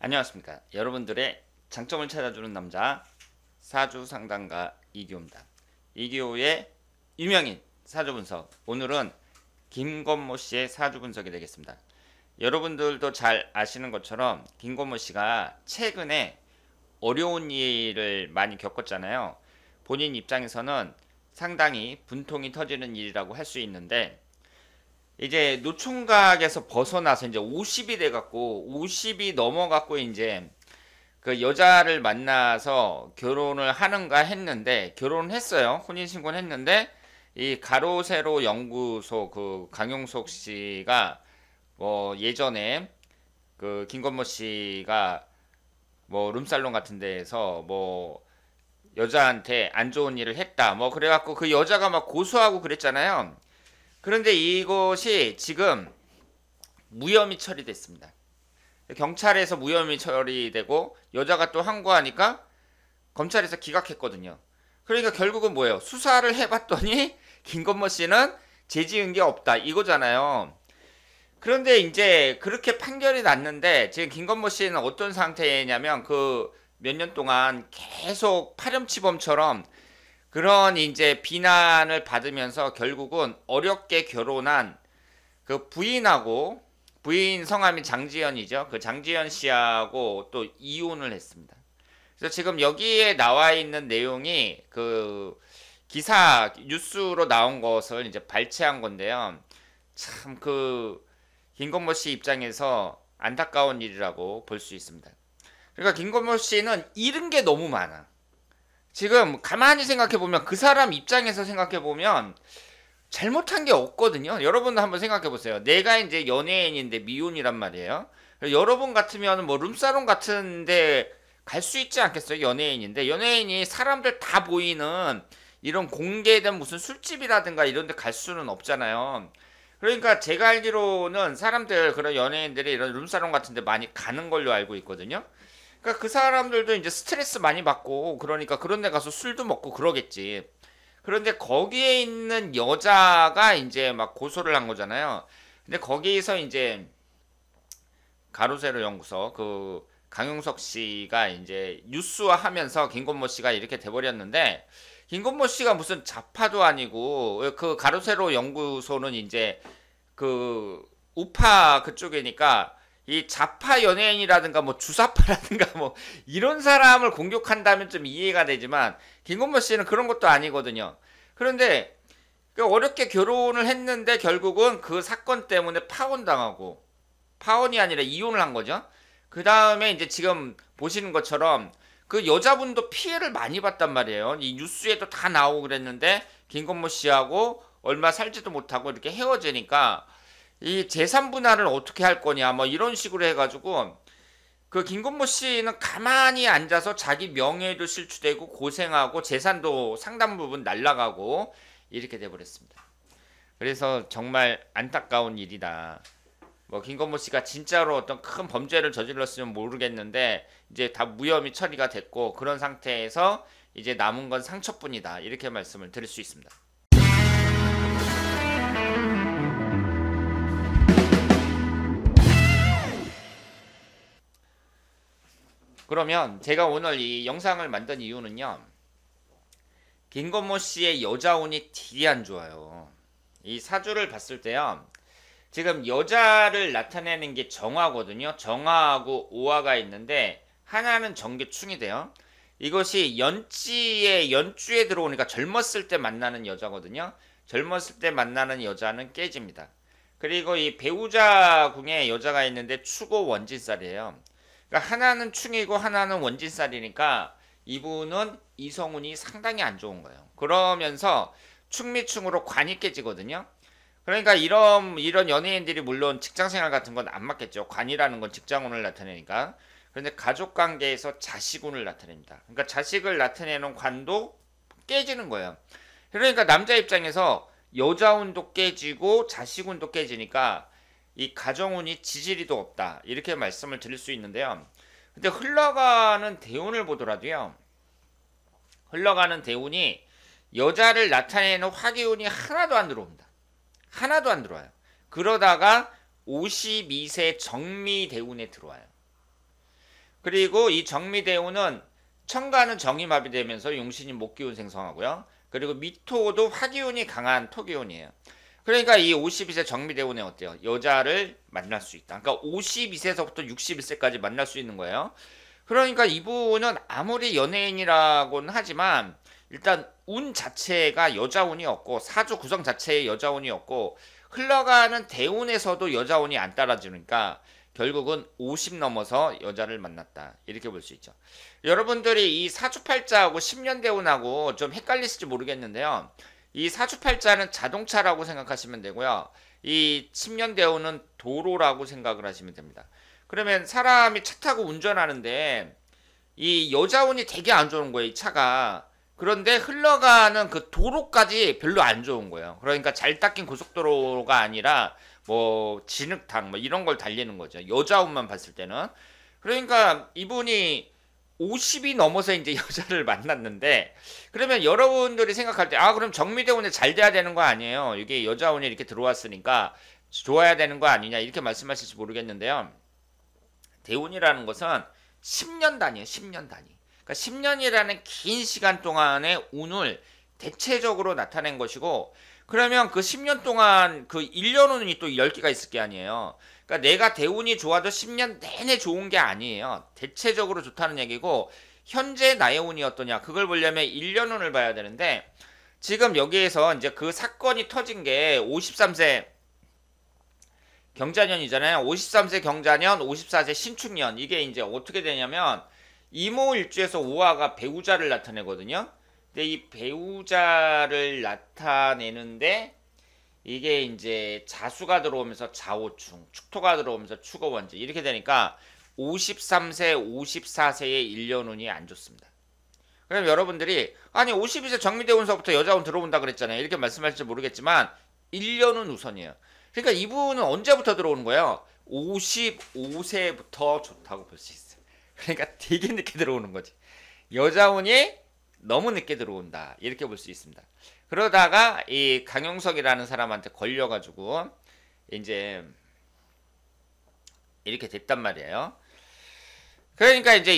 안녕하십니까. 여러분들의 장점을 찾아주는 남자 사주 상담가 이기호입니다. 이기호의 유명인 사주 분석. 오늘은 김건모 씨의 사주 분석이 되겠습니다. 여러분들도 잘 아시는 것처럼 김건모 씨가 최근에 어려운 일을 많이 겪었잖아요. 본인 입장에서는 상당히 분통이 터지는 일이라고 할 수 있는데, 이제 노총각에서 벗어나서 이제 50이 돼갖고 50이 넘어갖고 이제 그 여자를 만나서 결혼을 하는가 했는데 결혼했어요. 혼인신고는 했는데 이 가로세로 연구소 그 강용석 씨가 뭐 예전에 그 김건모 씨가 뭐 룸살롱 같은 데에서 뭐 여자한테 안 좋은 일을 했다 뭐 그래갖고 그 여자가 막 고소하고 그랬잖아요. 그런데 이것이 지금 무혐의 처리됐습니다. 경찰에서 무혐의 처리되고 여자가 또 항고하니까 검찰에서 기각했거든요. 그러니까 결국은 뭐예요? 수사를 해봤더니 김건모 씨는 죄 지은 게 없다 이거잖아요. 그런데 이제 그렇게 판결이 났는데 지금 김건모 씨는 어떤 상태냐면 그 몇 년 동안 계속 파렴치범처럼 그런 이제 비난을 받으면서 결국은 어렵게 결혼한 그 부인하고, 부인 성함이 장지연이죠. 그 장지연 씨하고 또 이혼을 했습니다. 그래서 지금 여기에 나와 있는 내용이 그 기사 뉴스로 나온 것을 이제 발췌한 건데요. 참 그 김건모 씨 입장에서 안타까운 일이라고 볼 수 있습니다. 그러니까 김건모 씨는 잃은 게 너무 많아. 지금 가만히 생각해보면 그 사람 입장에서 생각해보면 잘못한 게 없거든요. 여러분도 한번 생각해보세요. 내가 이제 연예인인데 미혼이란 말이에요. 여러분 같으면 뭐 룸사롱 같은데 갈 수 있지 않겠어요? 연예인인데 연예인이 사람들 다 보이는 이런 공개된 무슨 술집이라든가 이런 데 갈 수는 없잖아요. 그러니까 제가 알기로는 사람들 그런 연예인들이 이런 룸사롱 같은 데 많이 가는 걸로 알고 있거든요. 그러니까 그 사람들도 이제 스트레스 많이 받고 그러니까 그런 데 가서 술도 먹고 그러겠지. 그런데 거기에 있는 여자가 이제 막 고소를 한 거잖아요. 근데 거기서 이제 가로세로 연구소 그 강용석 씨가 이제 뉴스화 하면서 김건모 씨가 이렇게 돼버렸는데 김건모 씨가 무슨 좌파도 아니고 그 가로세로 연구소는 이제 그 우파 그쪽이니까 이 좌파 연예인이라든가 뭐 주사파라든가 뭐 이런 사람을 공격한다면 좀 이해가 되지만 김건모 씨는 그런 것도 아니거든요. 그런데 그 어렵게 결혼을 했는데 결국은 그 사건 때문에 파혼당하고 파혼이 아니라 이혼을 한 거죠. 그 다음에 이제 지금 보시는 것처럼 그 여자분도 피해를 많이 봤단 말이에요. 이 뉴스에도 다 나오고 그랬는데 김건모 씨하고 얼마 살지도 못하고 이렇게 헤어지니까 이 재산 분할을 어떻게 할 거냐 뭐 이런 식으로 해가지고 그 김건모 씨는 가만히 앉아서 자기 명예도 실추되고 고생하고 재산도 상당 부분 날라가고 이렇게 돼버렸습니다. 그래서 정말 안타까운 일이다. 뭐 김건모 씨가 진짜로 어떤 큰 범죄를 저질렀으면 모르겠는데 이제 다 무혐의 처리가 됐고 그런 상태에서 이제 남은 건 상처뿐이다 이렇게 말씀을 드릴 수 있습니다. 그러면 제가 오늘 이 영상을 만든 이유는요. 김건모 씨의 여자운이 되게 안 좋아요. 이 사주를 봤을 때요. 지금 여자를 나타내는 게 정화거든요. 정화하고 오화가 있는데 하나는 정계충이 돼요. 이것이 연주에 들어오니까 젊었을 때 만나는 여자거든요. 젊었을 때 만나는 여자는 깨집니다. 그리고 이 배우자 궁에 여자가 있는데 축오 원진살이에요. 그러니까 하나는 충이고 하나는 원진살이니까 이분은 이성운이 상당히 안 좋은 거예요. 그러면서 충미충으로 관이 깨지거든요. 그러니까 이런 연예인들이 물론 직장생활 같은 건 안 맞겠죠. 관이라는 건 직장운을 나타내니까. 그런데 가족 관계에서 자식운을 나타냅니다. 그러니까 자식을 나타내는 관도 깨지는 거예요. 그러니까 남자 입장에서 여자운도 깨지고 자식운도 깨지니까 이 가정운이 지지리도 없다 이렇게 말씀을 드릴 수 있는데요. 근데 흘러가는 대운을 보더라도요. 흘러가는 대운이 여자를 나타내는 화기운이 하나도 안 들어옵니다. 하나도 안 들어와요. 그러다가 52세 정미 대운에 들어와요. 그리고 이 정미대운은 천간은 정이마비 되면서 용신이 목기운 생성하고요. 그리고 미토도 화기운이 강한 토기운이에요. 그러니까 이 52세 정미대운에 어때요? 여자를 만날 수 있다. 그러니까 52세서부터 61세까지 만날 수 있는 거예요. 그러니까 이분은 아무리 연예인이라고는 하지만 일단 운 자체가 여자운이 없고 사주 구성 자체에 여자운이 없고 흘러가는 대운에서도 여자운이 안 따라주니까 결국은 50 넘어서 여자를 만났다. 이렇게 볼 수 있죠. 여러분들이 이 사주팔자하고 10년 대운하고 좀 헷갈리실지 모르겠는데요. 이 사주팔자는 자동차라고 생각하시면 되고요. 이 10년 대운은 도로라고 생각을 하시면 됩니다. 그러면 사람이 차 타고 운전하는데 이 여자운이 되게 안 좋은 거예요, 이 차가. 그런데 흘러가는 그 도로까지 별로 안 좋은 거예요. 그러니까 잘 닦인 고속도로가 아니라 뭐 진흙탕 뭐 이런 걸 달리는 거죠. 여자운만 봤을 때는. 그러니까 이분이 50이 넘어서 이제 여자를 만났는데 그러면 여러분들이 생각할 때 아 그럼 정미대운에 잘 돼야 되는 거 아니에요. 이게 여자운이 이렇게 들어왔으니까 좋아야 되는 거 아니냐 이렇게 말씀하실지 모르겠는데요. 대운이라는 것은 10년 단위예요. 10년 단위. 그러니까 10년이라는 긴 시간 동안의 운을 대체적으로 나타낸 것이고 그러면 그 10년 동안 그 1년 운이 또 10개가 있을 게 아니에요. 그러니까 내가 대운이 좋아도 10년 내내 좋은 게 아니에요. 대체적으로 좋다는 얘기고 현재 나의 운이 어떠냐 그걸 보려면 1년 운을 봐야 되는데 지금 여기에서 이제 그 사건이 터진 게 53세 경자년이잖아요. 53세 경자년, 54세 신축년. 이게 이제 어떻게 되냐면 이모일주에서 오화가 배우자를 나타내거든요. 근데 이 배우자를 나타내는데 이게 이제 자수가 들어오면서 자오충, 축토가 들어오면서 축어원지 이렇게 되니까 53세, 54세의 1년운이 안 좋습니다. 그럼 여러분들이 아니 52세 정미대운서부터 여자운 들어온다 그랬잖아요. 이렇게 말씀하실지 모르겠지만 1년은 우선이에요. 그러니까 이분은 언제부터 들어오는 거예요? 55세부터 좋다고 볼 수 있어요. 그러니까 되게 늦게 들어오는 거지. 여자운이 너무 늦게 들어온다. 이렇게 볼 수 있습니다. 그러다가 이 강용석이라는 사람한테 걸려가지고 이제 이렇게 됐단 말이에요. 그러니까 이제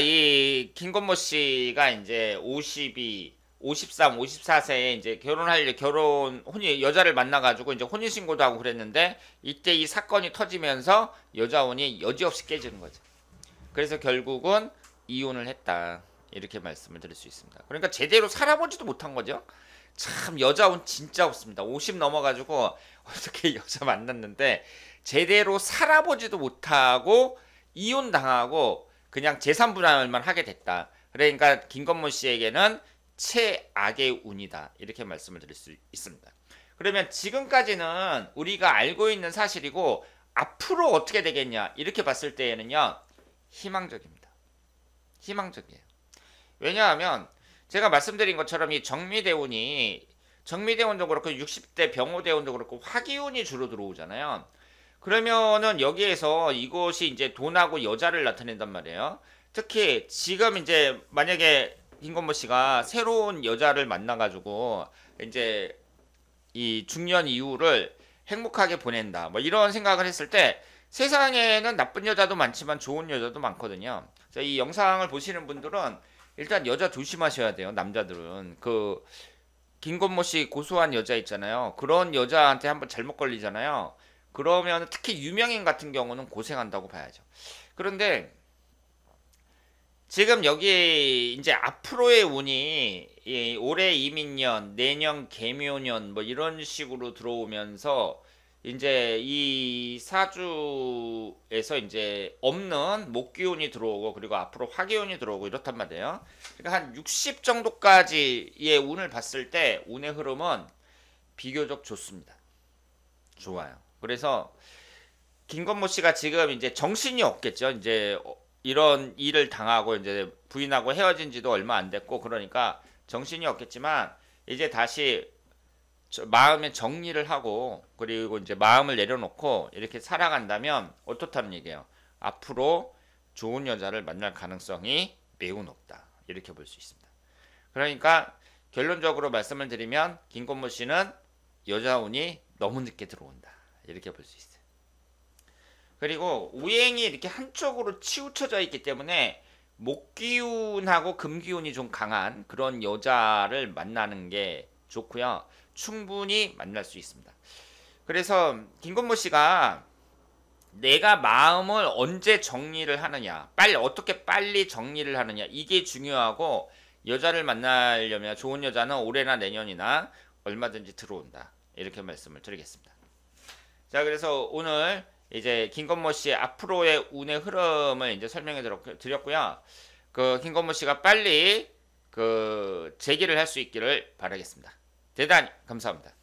이 김건모 씨가 이제 52, 53, 54세에 이제 여자를 만나가지고 이제 혼인신고도 하고 그랬는데 이때 이 사건이 터지면서 여자운이 여지없이 깨지는 거죠. 그래서 결국은 이혼을 했다. 이렇게 말씀을 드릴 수 있습니다. 그러니까 제대로 살아보지도 못한 거죠. 참 여자운 진짜 없습니다. 50 넘어가지고 어떻게 여자 만났는데 제대로 살아보지도 못하고 이혼당하고 그냥 재산분할만 하게 됐다. 그러니까 김건모 씨에게는 최악의 운이다. 이렇게 말씀을 드릴 수 있습니다. 그러면 지금까지는 우리가 알고 있는 사실이고 앞으로 어떻게 되겠냐 이렇게 봤을 때에는요. 희망적입니다. 희망적이에요. 왜냐하면 제가 말씀드린 것처럼 이 정미대운도 그렇고 60대 병호대운도 그렇고 화기운이 주로 들어오잖아요. 그러면은 여기에서 이것이 이제 돈하고 여자를 나타낸단 말이에요. 특히 지금 이제 만약에 김건모 씨가 새로운 여자를 만나가지고 이제 이 중년 이후를 행복하게 보낸다. 뭐 이런 생각을 했을 때 세상에는 나쁜 여자도 많지만 좋은 여자도 많거든요. 그래서 이 영상을 보시는 분들은 일단 여자 조심하셔야 돼요. 남자들은 그 김건모 씨 고소한 여자 있잖아요. 그런 여자한테 한번 잘못 걸리잖아요. 그러면 특히 유명인 같은 경우는 고생한다고 봐야죠. 그런데 지금 여기 이제 앞으로의 운이 올해 이민년, 내년 개묘년 뭐 이런 식으로 들어오면서 이제 이 사주에서 이제 없는 목기운이 들어오고 그리고 앞으로 화기운이 들어오고 이렇단 말이에요. 그러니까 한 60 정도까지의 운을 봤을 때 운의 흐름은 비교적 좋습니다. 좋아요. 그래서 김건모 씨가 지금 이제 정신이 없겠죠. 이제 이런 일을 당하고 이제 부인하고 헤어진 지도 얼마 안 됐고 그러니까 정신이 없겠지만 이제 다시 마음의 정리를 하고 그리고 이제 마음을 내려놓고 이렇게 살아간다면 어떻다는 얘기예요. 앞으로 좋은 여자를 만날 가능성이 매우 높다. 이렇게 볼 수 있습니다. 그러니까 결론적으로 말씀을 드리면 김건모 씨는 여자 운이 너무 늦게 들어온다. 이렇게 볼 수 있어요. 그리고 오행이 이렇게 한쪽으로 치우쳐져 있기 때문에 목기운하고 금기운이 좀 강한 그런 여자를 만나는 게 좋고요. 충분히 만날 수 있습니다. 그래서 김건모 씨가 내가 마음을 언제 정리를 하느냐, 어떻게 빨리 정리를 하느냐, 이게 중요하고, 여자를 만나려면 좋은 여자는 올해나 내년이나 얼마든지 들어온다. 이렇게 말씀을 드리겠습니다. 자, 그래서 오늘 이제 김건모 씨의 앞으로의 운의 흐름을 이제 설명해 드렸고요. 그 김건모 씨가 빨리 그 재기를 할 수 있기를 바라겠습니다. 대단히 감사합니다.